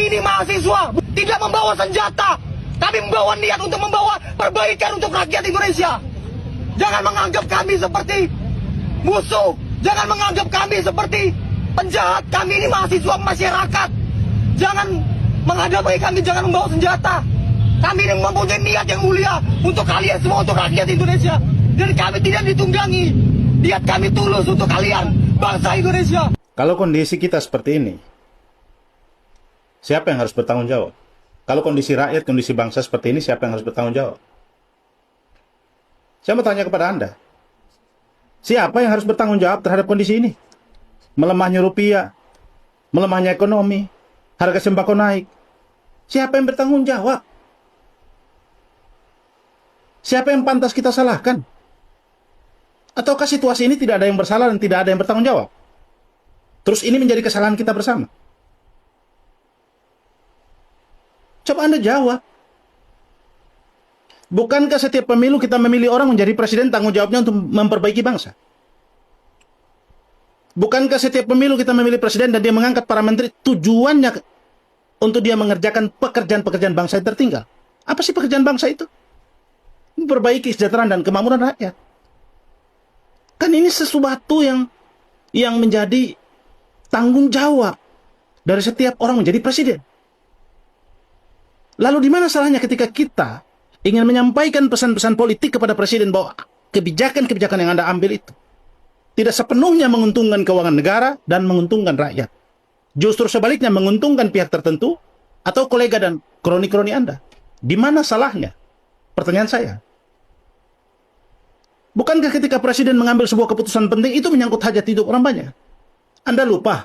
Kami ini mahasiswa, tidak membawa senjata. Kami membawa niat untuk membawa perbaikan untuk rakyat Indonesia. Jangan menganggap kami seperti musuh. Jangan menganggap kami seperti penjahat. Kami ini mahasiswa masyarakat. Jangan menghadapi kami, jangan membawa senjata. Kami ini mempunyai niat yang mulia untuk kalian semua, untuk rakyat Indonesia. Dan kami tidak ditunggangi. Niat kami tulus untuk kalian, bangsa Indonesia. Kalau kondisi kita seperti ini, siapa yang harus bertanggung jawab? Kalau kondisi rakyat, kondisi bangsa seperti ini, siapa yang harus bertanggung jawab? Saya mau tanya kepada Anda. Siapa yang harus bertanggung jawab terhadap kondisi ini? Melemahnya rupiah, melemahnya ekonomi, harga sembako naik. Siapa yang bertanggung jawab? Siapa yang pantas kita salahkan? Ataukah situasi ini tidak ada yang bersalah dan tidak ada yang bertanggung jawab? Terus ini menjadi kesalahan kita bersama? Coba Anda jawab. Bukankah setiap pemilu kita memilih orang menjadi presiden, tanggung jawabnya untuk memperbaiki bangsa? Bukankah setiap pemilu kita memilih presiden dan dia mengangkat para menteri, tujuannya untuk dia mengerjakan pekerjaan-pekerjaan bangsa yang tertinggal? Apa sih pekerjaan bangsa itu? Memperbaiki kesejahteraan dan kemakmuran rakyat. Kan ini sesuatu yang menjadi tanggung jawab dari setiap orang menjadi presiden. Lalu di mana salahnya ketika kita ingin menyampaikan pesan-pesan politik kepada presiden bahwa kebijakan-kebijakan yang Anda ambil itu tidak sepenuhnya menguntungkan keuangan negara dan menguntungkan rakyat. Justru sebaliknya menguntungkan pihak tertentu atau kolega dan kroni-kroni Anda. Di mana salahnya? Pertanyaan saya. Bukankah ketika presiden mengambil sebuah keputusan penting itu menyangkut hajat hidup orang banyak? Anda lupa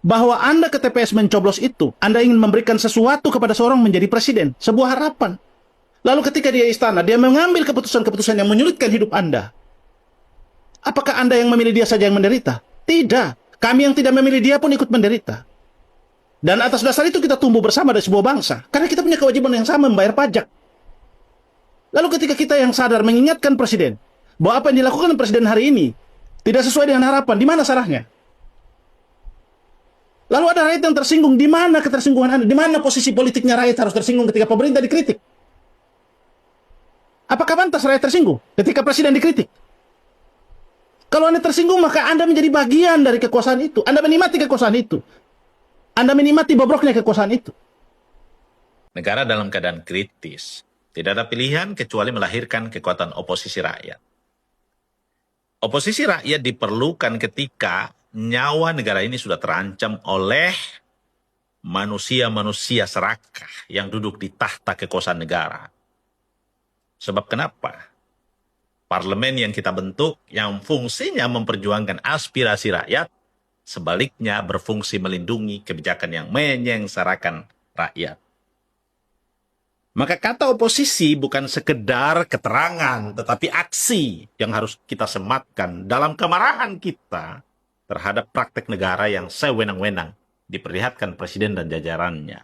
bahwa Anda ke TPS mencoblos itu, Anda ingin memberikan sesuatu kepada seorang menjadi presiden, sebuah harapan. Lalu ketika dia istana, dia mengambil keputusan-keputusan yang menyulitkan hidup Anda. Apakah Anda yang memilih dia saja yang menderita? Tidak. Kami yang tidak memilih dia pun ikut menderita. Dan atas dasar itu kita tumbuh bersama dari sebuah bangsa. Karena kita punya kewajiban yang sama membayar pajak. Lalu ketika kita yang sadar mengingatkan presiden bahwa apa yang dilakukan presiden hari ini tidak sesuai dengan harapan, di mana salahnya? Lalu ada rakyat yang tersinggung, di mana ketersinggungan Anda? Di mana posisi politiknya rakyat harus tersinggung ketika pemerintah dikritik? Apakah pantas rakyat tersinggung ketika presiden dikritik? Kalau Anda tersinggung, maka Anda menjadi bagian dari kekuasaan itu. Anda menikmati kekuasaan itu. Anda menikmati bobroknya kekuasaan itu. Negara dalam keadaan kritis. Tidak ada pilihan kecuali melahirkan kekuatan oposisi rakyat. Oposisi rakyat diperlukan ketika nyawa negara ini sudah terancam oleh manusia-manusia serakah yang duduk di tahta kekuasaan negara. Sebab kenapa? Parlemen yang kita bentuk, yang fungsinya memperjuangkan aspirasi rakyat, sebaliknya berfungsi melindungi kebijakan yang menyengsarakan rakyat. Maka kata oposisi bukan sekedar keterangan, tetapi aksi yang harus kita sematkan dalam kemarahan kita terhadap praktek negara yang sewenang-wenang diperlihatkan presiden dan jajarannya.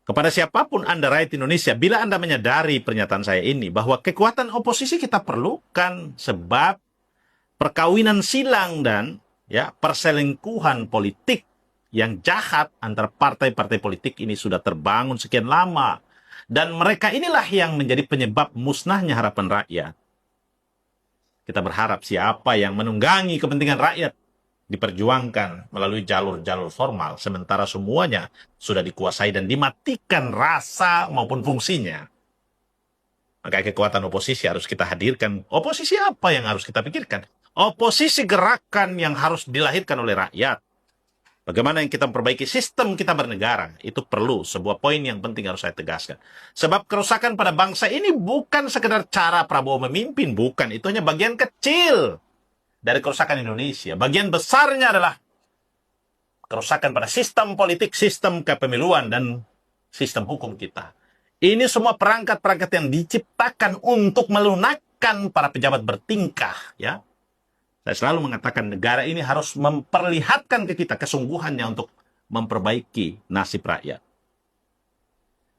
Kepada siapapun Anda rakyat Indonesia, bila Anda menyadari pernyataan saya ini, bahwa kekuatan oposisi kita perlukan sebab perkawinan silang dan perselingkuhan politik yang jahat antara partai-partai politik ini sudah terbangun sekian lama. Dan mereka inilah yang menjadi penyebab musnahnya harapan rakyat. Kita berharap siapa yang menunggangi kepentingan rakyat diperjuangkan melalui jalur-jalur formal, sementara semuanya sudah dikuasai dan dimatikan rasa maupun fungsinya. Maka kekuatan oposisi harus kita hadirkan. Oposisi apa yang harus kita pikirkan? Oposisi gerakan yang harus dilahirkan oleh rakyat. Bagaimana yang kita memperbaiki sistem kita bernegara, itu perlu sebuah poin yang penting harus saya tegaskan. Sebab kerusakan pada bangsa ini bukan sekedar cara Prabowo memimpin, bukan. Itu hanya bagian kecil dari kerusakan Indonesia. Bagian besarnya adalah kerusakan pada sistem politik, sistem kepemiluan, dan sistem hukum kita. Ini semua perangkat-perangkat yang diciptakan untuk melunakkan para pejabat bertingkah, ya. Saya selalu mengatakan negara ini harus memperlihatkan ke kita kesungguhannya untuk memperbaiki nasib rakyat.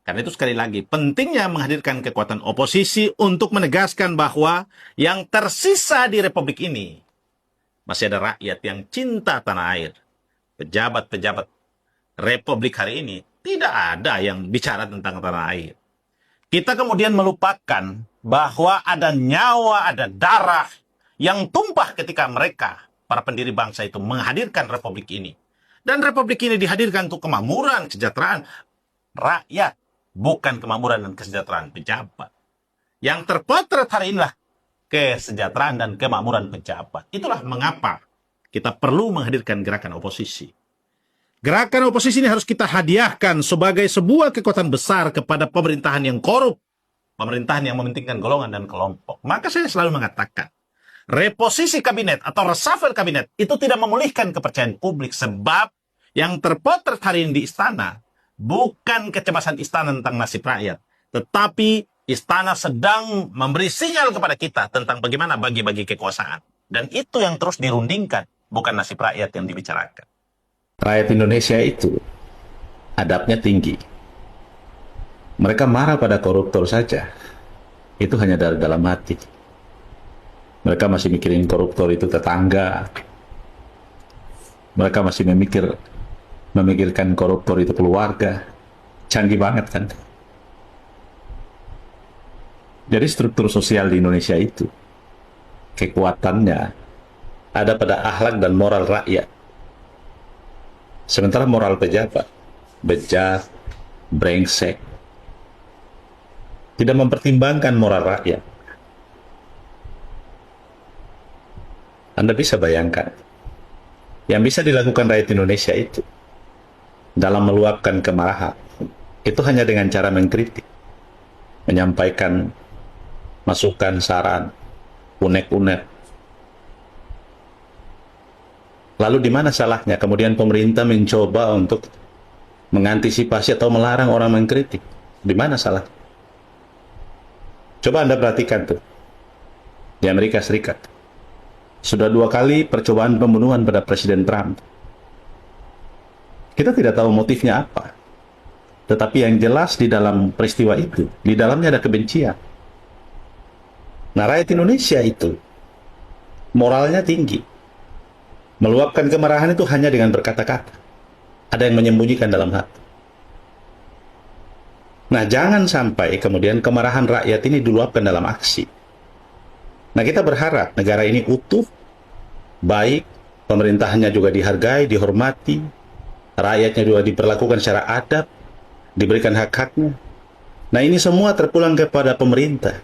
Karena itu sekali lagi, pentingnya menghadirkan kekuatan oposisi untuk menegaskan bahwa yang tersisa di Republik ini masih ada rakyat yang cinta tanah air. pejabat-pejabat Republik hari ini, tidak ada yang bicara tentang tanah air. Kita kemudian melupakan bahwa ada nyawa, ada darah yang tumpah ketika mereka, para pendiri bangsa itu, menghadirkan Republik ini. Dan Republik ini dihadirkan untuk kemakmuran, kesejahteraan rakyat, bukan kemakmuran dan kesejahteraan pejabat. Yang terpotret hari inilah kesejahteraan dan kemakmuran pejabat. Itulah mengapa kita perlu menghadirkan gerakan oposisi. Gerakan oposisi ini harus kita hadiahkan sebagai sebuah kekuatan besar kepada pemerintahan yang korup, pemerintahan yang mementingkan golongan dan kelompok. Maka saya selalu mengatakan, reposisi kabinet atau reshuffle kabinet itu tidak memulihkan kepercayaan publik, sebab yang terpotret hari ini di istana bukan kecemasan istana tentang nasib rakyat, tetapi istana sedang memberi sinyal kepada kita tentang bagaimana bagi-bagi kekuasaan. Dan itu yang terus dirundingkan, bukan nasib rakyat yang dibicarakan. Rakyat Indonesia itu adabnya tinggi. Mereka marah pada koruptor saja. Itu hanya dari dalam hati. Mereka masih mikirin koruptor itu tetangga. Mereka masih memikirkan koruptor itu keluarga. Canggih banget kan? Jadi struktur sosial di Indonesia itu, kekuatannya ada pada akhlak dan moral rakyat. Sementara moral pejabat, bejat, brengsek, tidak mempertimbangkan moral rakyat. Anda bisa bayangkan, yang bisa dilakukan rakyat Indonesia itu, dalam meluapkan kemarahan, itu hanya dengan cara mengkritik, menyampaikan masukan, saran, unek-unek. Lalu di mana salahnya kemudian pemerintah mencoba untuk mengantisipasi atau melarang orang mengkritik? Di mana salah? Coba Anda perhatikan tuh. Di Amerika Serikat. Sudah 2 kali percobaan pembunuhan pada Presiden Trump. Kita tidak tahu motifnya apa. Tetapi yang jelas di dalam peristiwa itu, di dalamnya ada kebencian. Nah, rakyat Indonesia itu moralnya tinggi. Meluapkan kemarahan itu hanya dengan berkata-kata. Ada yang menyembunyikan dalam hati. Nah, jangan sampai kemudian kemarahan rakyat ini diluapkan dalam aksi. Nah, kita berharap negara ini utuh, baik, pemerintahannya juga dihargai, dihormati, rakyatnya juga diperlakukan secara adab, diberikan hak-haknya. Nah, ini semua terpulang kepada pemerintah.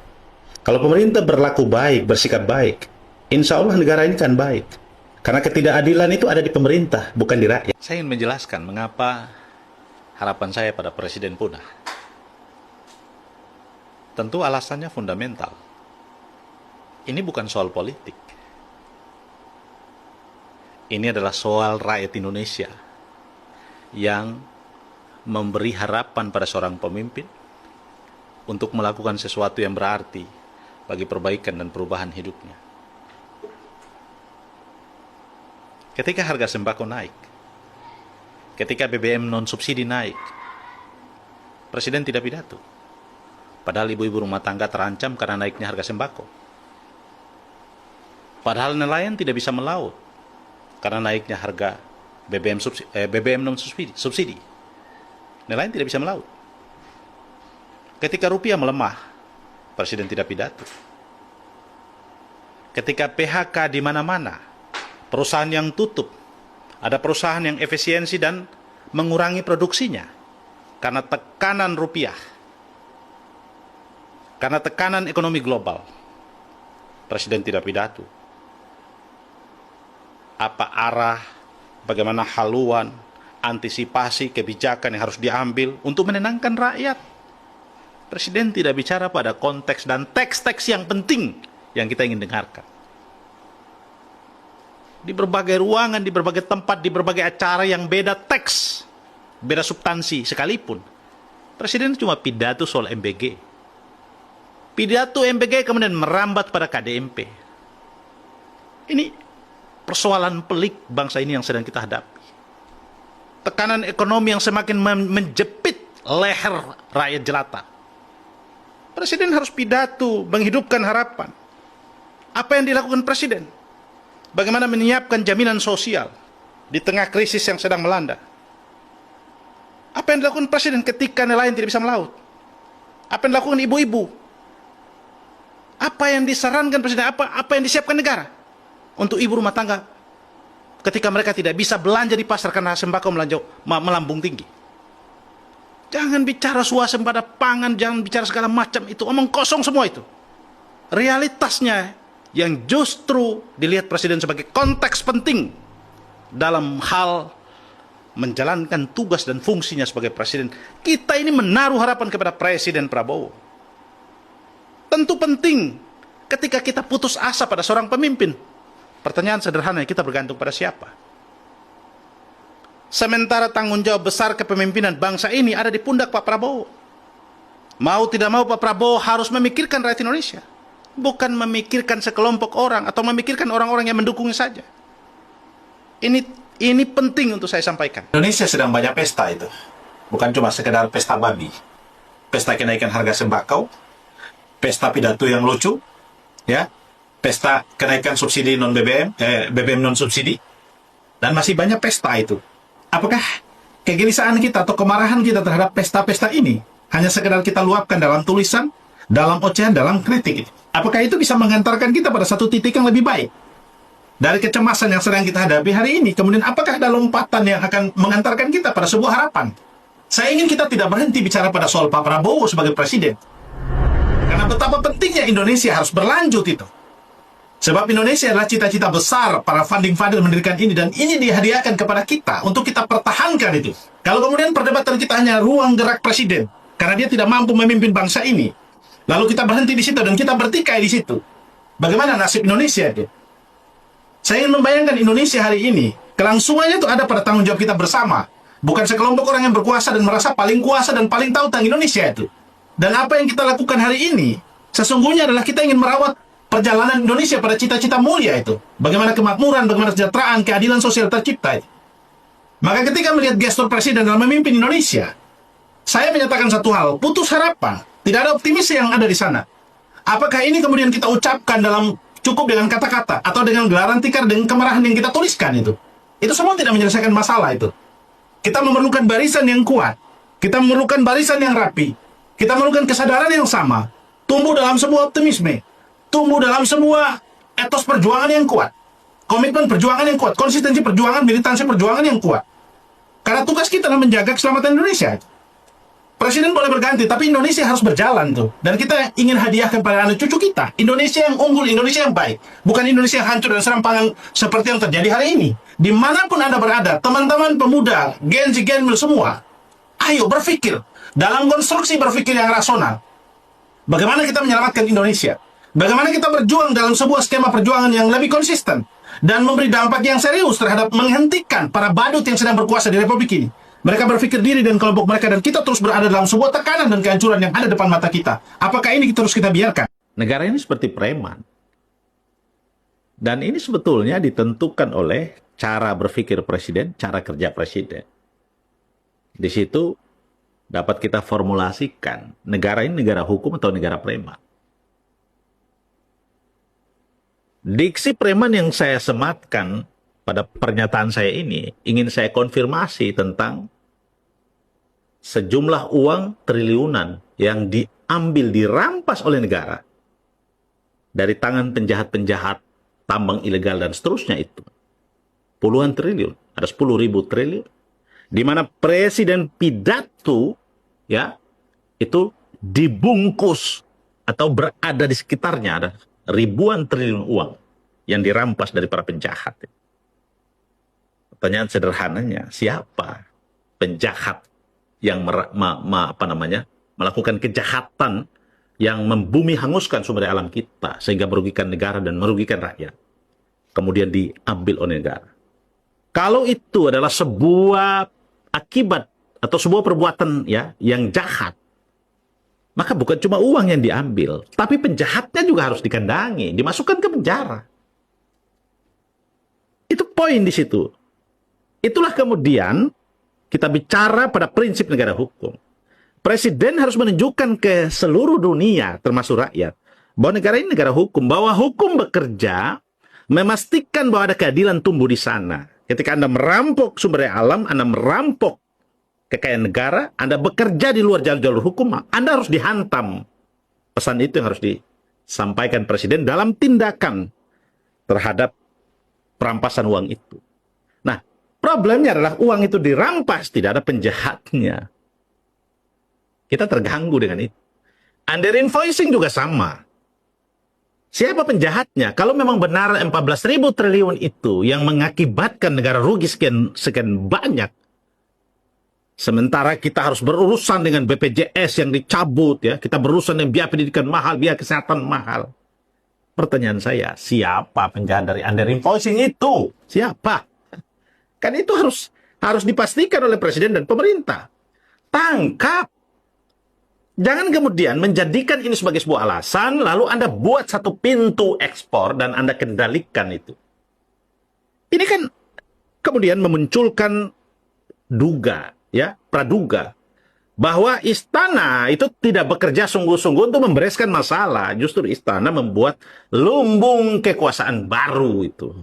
Kalau pemerintah berlaku baik, bersikap baik, insya Allah negara ini kan baik. Karena ketidakadilan itu ada di pemerintah, bukan di rakyat. Saya ingin menjelaskan mengapa harapan saya pada Presiden punah. Tentu alasannya fundamental. Ini bukan soal politik. Ini adalah soal rakyat Indonesia yang memberi harapan pada seorang pemimpin untuk melakukan sesuatu yang berarti bagi perbaikan dan perubahan hidupnya. Ketika harga sembako naik, ketika BBM non-subsidi naik, Presiden tidak pidato. Padahal ibu-ibu rumah tangga terancam karena naiknya harga sembako. Padahal nelayan tidak bisa melaut karena naiknya harga BBM non-subsidi. Nelayan tidak bisa melaut. Ketika rupiah melemah, Presiden tidak pidato. Ketika PHK di mana-mana, perusahaan yang tutup, ada perusahaan yang efisiensi dan mengurangi produksinya karena tekanan rupiah, karena tekanan ekonomi global. Presiden tidak pidato. Apa arah, bagaimana haluan, antisipasi, kebijakan yang harus diambil untuk menenangkan rakyat. Presiden tidak bicara pada konteks dan teks-teks yang penting yang kita ingin dengarkan. Di berbagai ruangan, di berbagai tempat, di berbagai acara yang beda teks, beda substansi sekalipun, Presiden cuma pidato soal MBG. Pidato MBG kemudian merambat pada KDMP. Ini persoalan pelik bangsa ini yang sedang kita hadapi. Tekanan ekonomi yang semakin menjepit leher rakyat jelata. Presiden harus pidato, menghidupkan harapan. Apa yang dilakukan Presiden? Bagaimana menyiapkan jaminan sosial, di tengah krisis yang sedang melanda. Apa yang dilakukan presiden ketika nelayan tidak bisa melaut? Apa yang dilakukan ibu-ibu? Apa yang disarankan presiden? Apa yang disiapkan negara untuk ibu rumah tangga ketika mereka tidak bisa belanja di pasar karena sembako melambung tinggi? Jangan bicara swasembada pangan, jangan bicara segala macam itu, omong kosong semua itu. Realitasnya yang justru dilihat presiden sebagai konteks penting dalam hal menjalankan tugas dan fungsinya sebagai presiden. Kita ini menaruh harapan kepada Presiden Prabowo. Tentu penting ketika kita putus asa pada seorang pemimpin. Pertanyaan sederhana, kita bergantung pada siapa? Sementara tanggung jawab besar kepemimpinan bangsa ini ada di pundak Pak Prabowo. Mau tidak mau Pak Prabowo harus memikirkan rakyat Indonesia. Bukan memikirkan sekelompok orang atau memikirkan orang-orang yang mendukungnya saja. Ini penting untuk saya sampaikan. Indonesia sedang banyak pesta itu. Bukan cuma sekedar pesta babi. Pesta kenaikan harga sembako, pesta pidato yang lucu, ya, pesta kenaikan subsidi non BBM, BBM non subsidi, dan masih banyak pesta itu. Apakah kegelisahan kita atau kemarahan kita terhadap pesta-pesta ini hanya sekedar kita luapkan dalam tulisan, dalam ocehan, dalam kritik? Apakah itu bisa mengantarkan kita pada satu titik yang lebih baik dari kecemasan yang sedang kita hadapi hari ini? Kemudian apakah ada lompatan yang akan mengantarkan kita pada sebuah harapan? Saya ingin kita tidak berhenti bicara pada soal Pak Prabowo sebagai presiden. Karena betapa pentingnya Indonesia harus berlanjut itu. Sebab Indonesia adalah cita-cita besar para funding-funding mendirikan ini, dan ini dihadiahkan kepada kita untuk kita pertahankan itu. Kalau kemudian perdebatan kita hanya ruang gerak presiden, karena dia tidak mampu memimpin bangsa ini, lalu kita berhenti di situ dan kita bertikai di situ, bagaimana nasib Indonesia itu? Saya ingin membayangkan Indonesia hari ini, kelangsungannya itu ada pada tanggung jawab kita bersama. Bukan sekelompok orang yang berkuasa dan merasa paling kuasa dan paling tahu tentang Indonesia itu. Dan apa yang kita lakukan hari ini, sesungguhnya adalah kita ingin merawat perjalanan Indonesia pada cita-cita mulia itu. Bagaimana kemakmuran, bagaimana kesejahteraan, keadilan sosial tercipta itu. Maka ketika melihat gestur presiden dalam memimpin Indonesia, saya menyatakan satu hal, putus harapan. Tidak ada optimis yang ada di sana. Apakah ini kemudian kita ucapkan dalam cukup dengan kata-kata atau dengan gelaran tikar, dengan kemarahan yang kita tuliskan itu? Itu semua tidak menyelesaikan masalah itu. Kita memerlukan barisan yang kuat. Kita memerlukan barisan yang rapi. Kita memerlukan kesadaran yang sama. Tumbuh dalam sebuah optimisme. Tumbuh dalam sebuah etos perjuangan yang kuat. Komitmen perjuangan yang kuat. Konsistensi perjuangan, militansi perjuangan yang kuat. Karena tugas kita adalah menjaga keselamatan Indonesia. Presiden boleh berganti, tapi Indonesia harus berjalan tuh. Dan kita ingin hadiahkan pada anak cucu kita Indonesia yang unggul, Indonesia yang baik. Bukan Indonesia yang hancur dan serampangan seperti yang terjadi hari ini. Dimanapun Anda berada, teman-teman pemuda, Gen Z, Gen Mil semua, ayo berpikir dalam konstruksi berpikir yang rasional. Bagaimana kita menyelamatkan Indonesia? Bagaimana kita berjuang dalam sebuah skema perjuangan yang lebih konsisten dan memberi dampak yang serius terhadap menghentikan para badut yang sedang berkuasa di Republik ini. Mereka berpikir diri dan kelompok mereka, dan kita terus berada dalam sebuah tekanan dan kehancuran yang ada depan mata kita. Apakah ini terus kita biarkan? Negara ini seperti preman. Dan ini sebetulnya ditentukan oleh cara berpikir presiden, cara kerja presiden. Di situ dapat kita formulasikan negara ini negara hukum atau negara preman. Diksi preman yang saya sematkan pada pernyataan saya ini ingin saya konfirmasi tentang sejumlah uang triliunan yang diambil, dirampas oleh negara dari tangan penjahat-penjahat tambang ilegal dan seterusnya itu. Puluhan triliun, ada 10.000 triliun. Di mana presiden pidato ya itu dibungkus atau berada di sekitarnya ada ribuan triliun uang yang dirampas dari para penjahat. Pertanyaan sederhananya, siapa penjahat yang melakukan kejahatan yang membumi hanguskan sumber daya alam kita sehingga merugikan negara dan merugikan rakyat, kemudian diambil oleh negara? Kalau itu adalah sebuah akibat atau sebuah perbuatan ya yang jahat, maka bukan cuma uang yang diambil, tapi penjahatnya juga harus dikandangi, dimasukkan ke penjara. Itu poin di situ. Itulah kemudian kita bicara pada prinsip negara hukum. Presiden harus menunjukkan ke seluruh dunia, termasuk rakyat, bahwa negara ini negara hukum, bahwa hukum bekerja, memastikan bahwa ada keadilan tumbuh di sana. Ketika Anda merampok sumber daya alam, Anda merampok kekayaan negara, Anda bekerja di luar jalur hukum, Anda harus dihantam. Pesan itu yang harus disampaikan Presiden dalam tindakan terhadap perampasan uang itu. Nah, problemnya adalah uang itu dirampas, tidak ada penjahatnya. Kita terganggu dengan itu. Under invoicing juga sama. Siapa penjahatnya? Kalau memang benar 14.000 triliun itu yang mengakibatkan negara rugi sekian banyak, sementara kita harus berurusan dengan BPJS yang dicabut, ya, kita berurusan dengan biaya pendidikan mahal, biaya kesehatan mahal. Pertanyaan saya, siapa penjahat dari under invoicing itu? Siapa? Kan itu harus dipastikan oleh Presiden dan pemerintah. Tangkap. Jangan kemudian menjadikan ini sebagai sebuah alasan, lalu Anda buat satu pintu ekspor dan Anda kendalikan itu. Ini kan kemudian memunculkan praduga, bahwa istana itu tidak bekerja sungguh-sungguh untuk membereskan masalah. Justru istana membuat lumbung kekuasaan baru itu.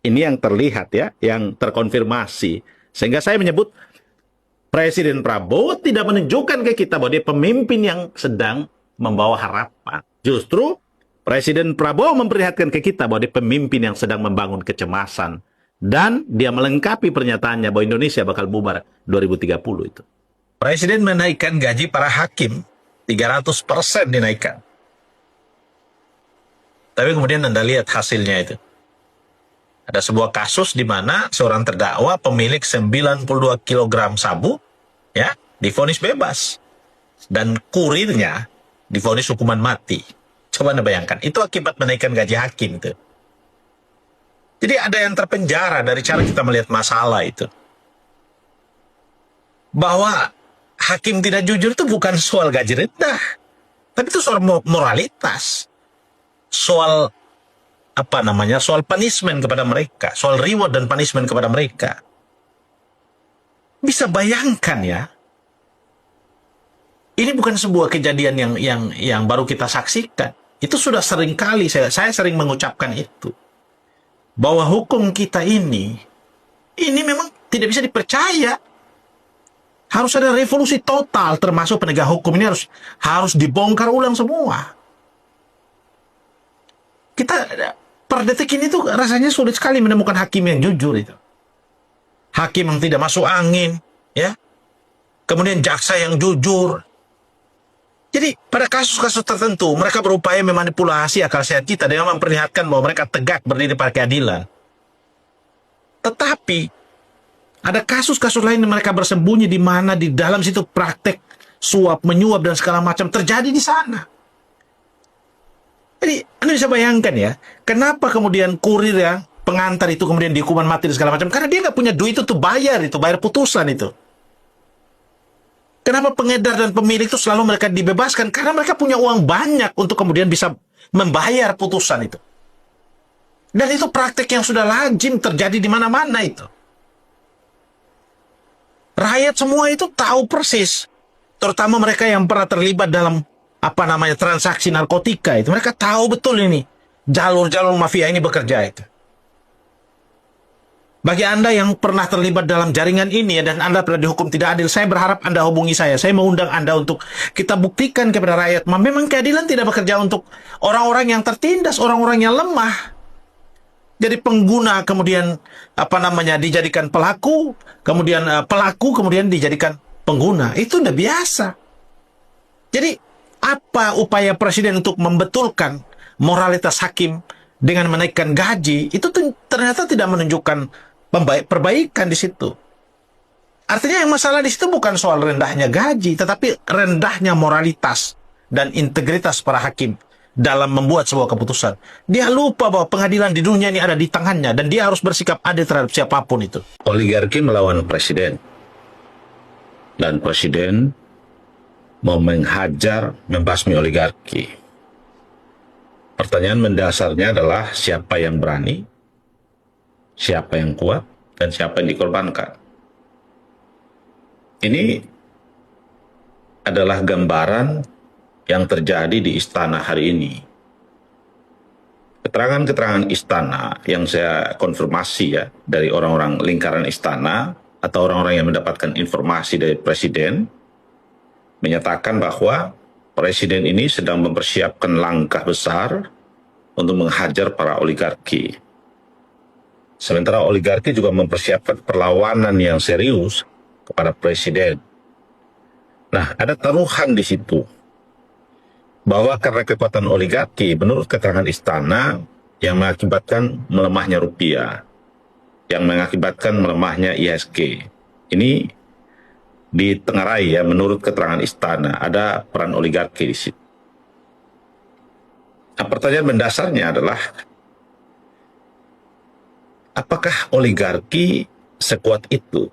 Ini yang terlihat, ya, yang terkonfirmasi. Sehingga saya menyebut Presiden Prabowo tidak menunjukkan ke kita bahwa dia pemimpin yang sedang membawa harapan. Justru Presiden Prabowo memperlihatkan ke kita bahwa dia pemimpin yang sedang membangun kecemasan. Dan dia melengkapi pernyataannya bahwa Indonesia bakal bubar 2030 itu. Presiden menaikkan gaji para hakim, 300% dinaikkan. Tapi kemudian Anda lihat hasilnya itu. Ada sebuah kasus di mana seorang terdakwa pemilik 92 kg sabu, ya, divonis bebas. Dan kurirnya divonis hukuman mati. Coba Anda bayangkan, itu akibat menaikkan gaji hakim itu. Jadi ada yang terpenjara dari cara kita melihat masalah itu. Bahwa hakim tidak jujur itu bukan soal gaji rendah, tapi itu soal moralitas. Soal soal punishment kepada mereka, soal reward dan punishment kepada mereka. Bisa bayangkan, ya, ini bukan sebuah kejadian yang baru kita saksikan. Itu sudah sering kali saya sering mengucapkan itu, bahwa hukum kita ini memang tidak bisa dipercaya. Harus ada revolusi total, termasuk penegak hukum ini harus dibongkar ulang semua. Kita per detik ini tuh rasanya sulit sekali menemukan hakim yang jujur itu. Hakim yang tidak masuk angin, ya. Kemudian jaksa yang jujur. Jadi pada kasus-kasus tertentu mereka berupaya memanipulasi akal sehat kita dengan memperlihatkan bahwa mereka tegak berdiri pada keadilan. Tetapi ada kasus-kasus lain yang mereka bersembunyi di mana di dalam situ praktek suap, menyuap dan segala macam terjadi di sana. Jadi Anda bisa bayangkan, ya, kenapa kemudian kurir, ya, pengantar itu kemudian dihukuman mati dan segala macam. Karena dia nggak punya duit itu bayar putusan itu. Kenapa pengedar dan pemilik itu selalu mereka dibebaskan? Karena mereka punya uang banyak untuk kemudian bisa membayar putusan itu. Dan itu praktek yang sudah lazim terjadi di mana-mana itu. Rakyat semua itu tahu persis. Terutama mereka yang pernah terlibat dalam transaksi narkotika itu. Mereka tahu betul ini jalur-jalur mafia ini bekerja itu. Bagi Anda yang pernah terlibat dalam jaringan ini, ya, dan Anda pernah dihukum tidak adil, saya berharap Anda hubungi saya. Saya mengundang Anda untuk kita buktikan kepada rakyat bahwa memang keadilan tidak bekerja untuk orang-orang yang tertindas, orang-orang yang lemah. Jadi pengguna kemudian dijadikan pelaku, kemudian pelaku kemudian dijadikan pengguna. Itu udah biasa. Jadi apa upaya Presiden untuk membetulkan moralitas hakim dengan menaikkan gaji? Itu ternyata tidak menunjukkan perbaikan di situ. Artinya yang masalah di situ bukan soal rendahnya gaji, tetapi rendahnya moralitas dan integritas para hakim dalam membuat sebuah keputusan. Dia lupa bahwa pengadilan di dunia ini ada di tangannya dan dia harus bersikap adil terhadap siapapun itu. Oligarki melawan presiden. Dan presiden mau menghajar, membasmi oligarki. Pertanyaan mendasarnya adalah siapa yang berani, siapa yang kuat, dan siapa yang dikorbankan. Ini adalah gambaran yang terjadi di istana hari ini. keterangan-keterangan istana yang saya konfirmasi ya dari orang-orang lingkaran istana atau orang-orang yang mendapatkan informasi dari presiden menyatakan bahwa presiden ini sedang mempersiapkan langkah besar untuk menghajar para oligarki. Sementara oligarki juga mempersiapkan perlawanan yang serius kepada presiden. Nah, ada taruhan di situ bahwa karena kekuatan oligarki, menurut keterangan istana, yang mengakibatkan melemahnya rupiah, yang mengakibatkan melemahnya IHSG. Ini ditengarai ya, menurut keterangan istana, ada peran oligarki di situ. Nah, pertanyaan mendasarnya adalah, apakah oligarki sekuat itu?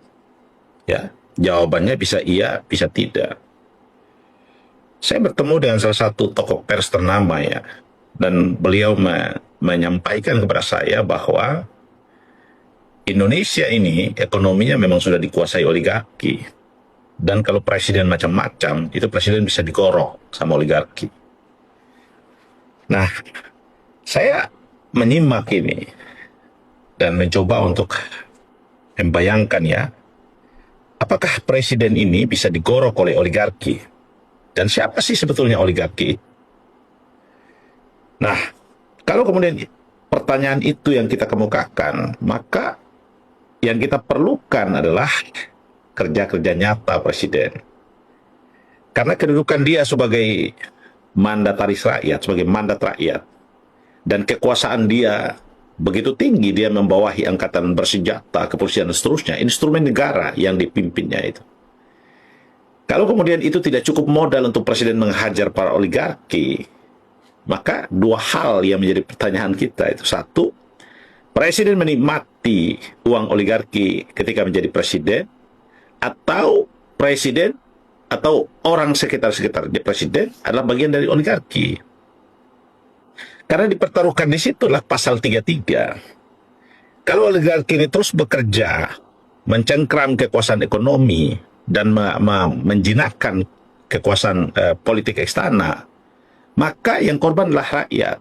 Ya, jawabannya bisa iya, bisa tidak. Saya bertemu dengan salah satu tokoh pers ternama ya, dan beliau menyampaikan kepada saya bahwa Indonesia ini ekonominya memang sudah dikuasai oligarki. Dan kalau presiden macam-macam, itu presiden bisa digorok sama oligarki. Nah, saya menyimak ini dan mencoba untuk membayangkan ya, apakah presiden ini bisa digorok oleh oligarki? Dan siapa sih sebetulnya oligarki? Nah, kalau kemudian pertanyaan itu yang kita kemukakan, maka yang kita perlukan adalah kerja-kerja nyata presiden. Karena kedudukan dia sebagai mandataris rakyat, sebagai mandat rakyat, dan kekuasaan dia begitu tinggi, dia membawahi angkatan bersenjata, kepolisian dan seterusnya, instrumen negara yang dipimpinnya itu. Kalau kemudian itu tidak cukup modal untuk presiden menghajar para oligarki, maka dua hal yang menjadi pertanyaan kita itu. Satu, presiden menikmati uang oligarki ketika menjadi presiden, atau presiden atau orang sekitar-sekitar presiden adalah bagian dari oligarki. Karena dipertaruhkan di situlah pasal 33. Kalau oligarki ini terus bekerja, mencengkram kekuasaan ekonomi, dan menjinakkan kekuasaan politik istana, maka yang korban adalah rakyat.